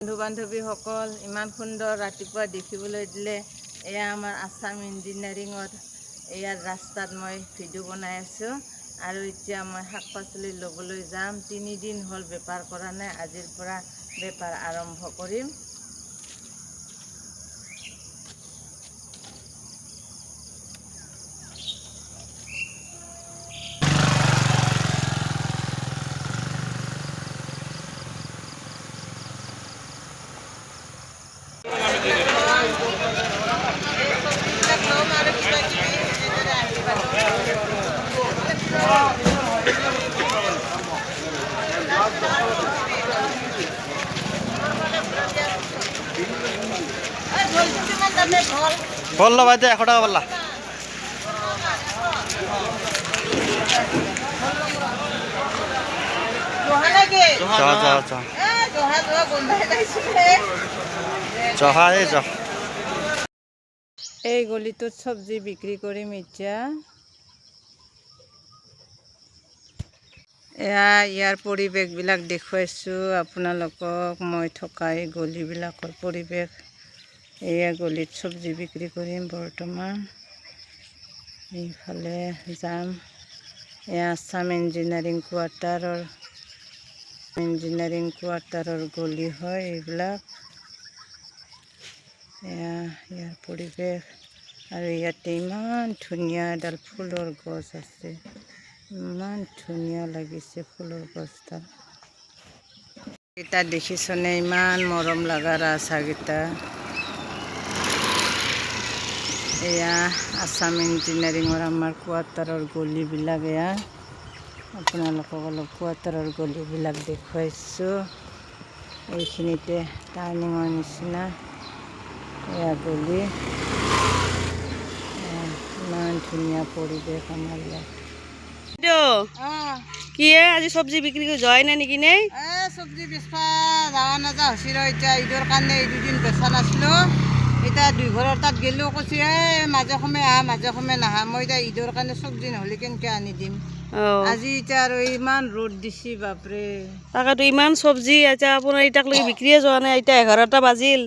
বন্ধু বান্ধৱীসকল ইমান সুন্দৰ ৰাতিপুৱা দেখিবলৈ দিলে। এয়া আমাৰ আছাম ইঞ্জিনিয়াৰিঙত ইয়াৰ ৰাস্তাত মই ভিডিঅ' বনাই আছোঁ আৰু এতিয়া মই শাক পাচলি ল'বলৈ যাম। 3 দিন হ'ল বেপাৰ কৰা নাই, আজিৰ পৰা বেপাৰ আৰম্ভ কৰিম। ফল লবা যে 100 টাকা পাল্লা। এই গলিটোত চব্জি বিক্ৰী কৰিম এতিয়া। ইয়াৰ পৰিৱেশবিলাক দেখুৱাইছোঁ আপোনালোকক। মই থকা এই গলিবিলাকৰ পৰিৱেশ। এয়া গলিত চব্জি বিক্ৰী কৰিম বৰ্তমান। এইফালে যাম। এয়া আছাম ইঞ্জিনিয়াৰিং কোৱাৰ্টাৰৰ গলি হয় এইবিলাক। ইয়াৰ পৰিৱেশ আৰু ইয়াতে ইমান ধুনীয়া এডাল ফুলৰ গছ আছে। ইমান ধুনীয়া লাগিছে ফুলৰ গছডাল। এটা দেখিছনে ইমান মৰম লগা ৰাজহাঁহকেইটা। এয়া আছাম ইঞ্জিনিয়াৰিঙৰ আমাৰ কোৱাৰ্টাৰৰ গলিবিলাক। এয়া আপোনালোকক অলপ কোৱাৰ্টাৰৰ গলিবিলাক দেখুৱাইছোঁ। এইখিনিতে টাৰ্ণিঙৰ নিচিনা এয়া গলি। ইমান ধুনীয়া পৰিৱেশ আমাৰ ইয়াত। কি আজি চব্জি বিক্ৰী কৰি যোৱাই নাই নেকি নে? চব্জি বেচবা যাৱা নাযা হৈছিল। এতিয়া ঈদৰ কাৰণে এই 2 দিন বেচা নাছিলোঁ। এতিয়া 2 ঘৰৰ তাত গেলেও কৈছে মাজে সময়ে আহা, মাজে সময়ে নাহা। মই এতিয়া ঈদৰ কাৰণে চব্জি নহ'লে কেনেকৈ আনি দিম। আজি এতিয়া আৰু ইমান ৰ'দ দিছি বাপৰে। তাকেতো ইমান চব্জি এতিয়া আপোনাৰ এতিয়ালৈকে বিক্ৰীয়ে যোৱা নাই। এতিয়া 11টা বাজিল।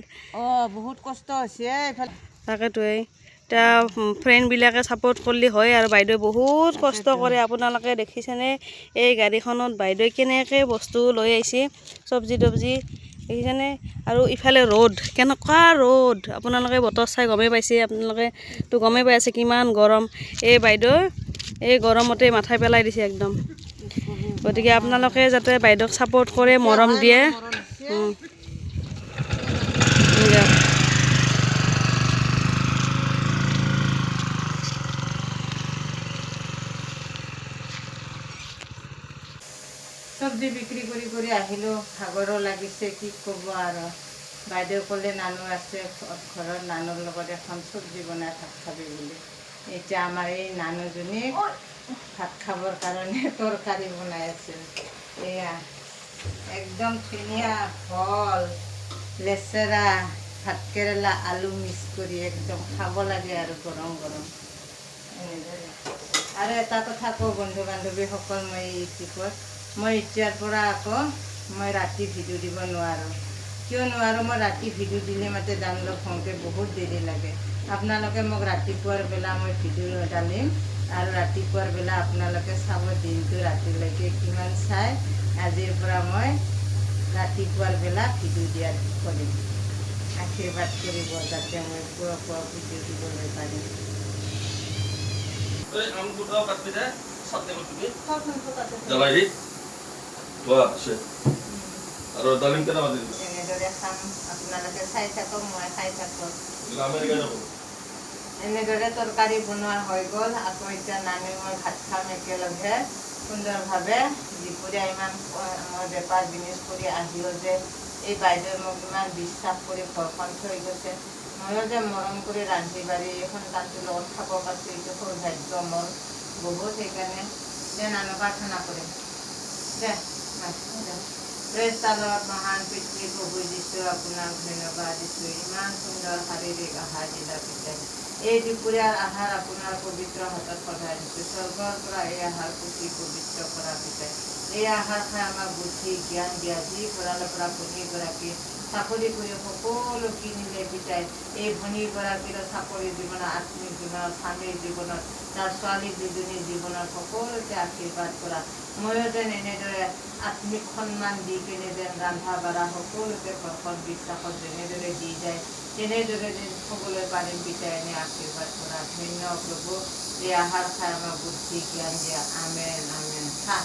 বহুত কষ্ট হৈছে এইফালে। তাকেতো এতিয়া ফ্ৰেণ্ডবিলাকে ছাপৰ্ট কৰিলে হয় আৰু বাইদেউ বহুত কষ্ট কৰে। আপোনালোকে দেখিছেনে এই গাড়ীখনত বাইদেউ কেনেকৈ বস্তু লৈ আহিছে চব্জি তব্জি দেখিছেনে। আৰু ইফালে ৰ'দ, কেনেকুৱা ৰ'দ আপোনালোকে বতৰ চাই গমেই পাইছে। আপোনালোকেতো গমেই পাই আছে কিমান গৰম। এই বাইদেউ এই গৰমতে মাথাই পেলাই দিছে একদম। গতিকে আপোনালোকে যাতে বাইদেউক ছাপৰ্ট কৰে, মৰম দিয়ে। চব্জি বিক্ৰী কৰি আহিলোঁ। ভাগৰো লাগিছে, কি ক'ব আৰু। বাইদেউ ক'লে নানু আছে ঘৰত, নানুৰ লগত এখন চব্জি বনাই ভাত খাবি বুলি। এতিয়া আমাৰ এই নানুজনীক ভাত খাবৰ কাৰণে তৰকাৰী বনাই আছে। এয়া একদম ধুনীয়া ভল, লেচেৰা, ভাতকেৰেলা, আলু মিক্স কৰি একদম খাব লাগে আৰু গৰম গৰম এনেদৰে। আৰু এটা কথা কওঁ বন্ধু বান্ধৱীসকল, মই ইউটিউবত মই এতিয়াৰ পৰা আকৌ মই ৰাতি ভিডিঅ' দিব নোৱাৰোঁ। কিয় নোৱাৰোঁ? মই ৰাতি ভিডিঅ' দিলে মাতে ডাউনলোড হওঁতে বহুত দেৰি লাগে। আপোনালোকে মোক ৰাতিপুৱাৰ বেলা মই ভিডিঅ' ডালিম আৰু ৰাতিপুৱাৰ বেলা আপোনালোকে চাব দিনটো ৰাতিলৈকে কিমান চাই। আজিৰ পৰা মই ৰাতিপুৱাৰ বেলা ভিডিঅ' দিয়াত কৰিম। আশীৰ্বাদ কৰিব যাতে মই পুৱা ভিডিঅ' দিবলৈ পাৰিম। এনেদৰে খাম, আপোনালোকে চাই থাকক, মই খাই থাকক। এনেদৰে তৰকাৰী বনোৱা হৈ গ'ল। আকৌ এতিয়া নানি মই ভাত খাম একেলগে সুন্দৰভাৱে। দুপৰীয়া ইমান মই বেপাৰ বিজনেছ কৰি আহিও যে এই বাইদেৱে মোক ইমান বিশ্বাস কৰি ঘৰখন থৈ গৈছে। ময়ো যে মৰম কৰি ৰান্ধি বাঢ়ি সন্তানটোৰ লগত খাব পাইছোঁ, এইটো সৌভাগ্য মোৰ বহুত। সেইকাৰণে যে নানু প্ৰাৰ্থনা কৰিম দে। প্ৰেছাৰত মহান পিতৃ প্ৰভু দিছোঁ, আপোনাক ধন্যবাদ দিছোঁ। ইমান সুন্দৰ শাৰীৰিক আহাৰ দিলা পিতাই। এই দুপৰীয়াৰ আহাৰ আপোনাৰ পবিত্ৰ হাতত সদায় দিছোঁ। স্বৰ্গৰ পৰা এই আহাৰ পুথি পবিত্ৰ কৰা পিতাই। এই আহাৰ খাই আমাক বুদ্ধি জ্ঞান দিয়া। যি ভঁৰালৰ পৰা প্ৰতিগৰাকী চাকৰি কৰি সকলো কিনিলে পিতাই এই ভনীগৰাকীৰ চাকৰি জীৱনত আত্মীয় জীৱনত স্বামীৰ জীৱনত তাৰ ছোৱালী দুজনীৰ জীৱনত সকলোতে আশীৰ্বাদ কৰা ময়ো যেন এনেদৰে আত্মিক সন্মান দি কেনে যেন ৰন্ধা বঢ়া সকলোকে ঘৰখন বিশ্বাসত যেনেদৰে দি যায় তেনেদৰে যেন থ'বলৈ পাৰিম পিতাই এনে আশীৰ্বাদ কৰা ধন্য প্ৰভু এই আহাৰ খাই আমাক বুদ্ধি জ্ঞান দিয়া আমেন আমেন খা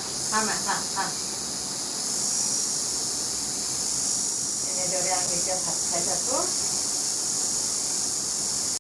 এনেদৰে আমি এতিয়া ভাত খাই থাকোঁ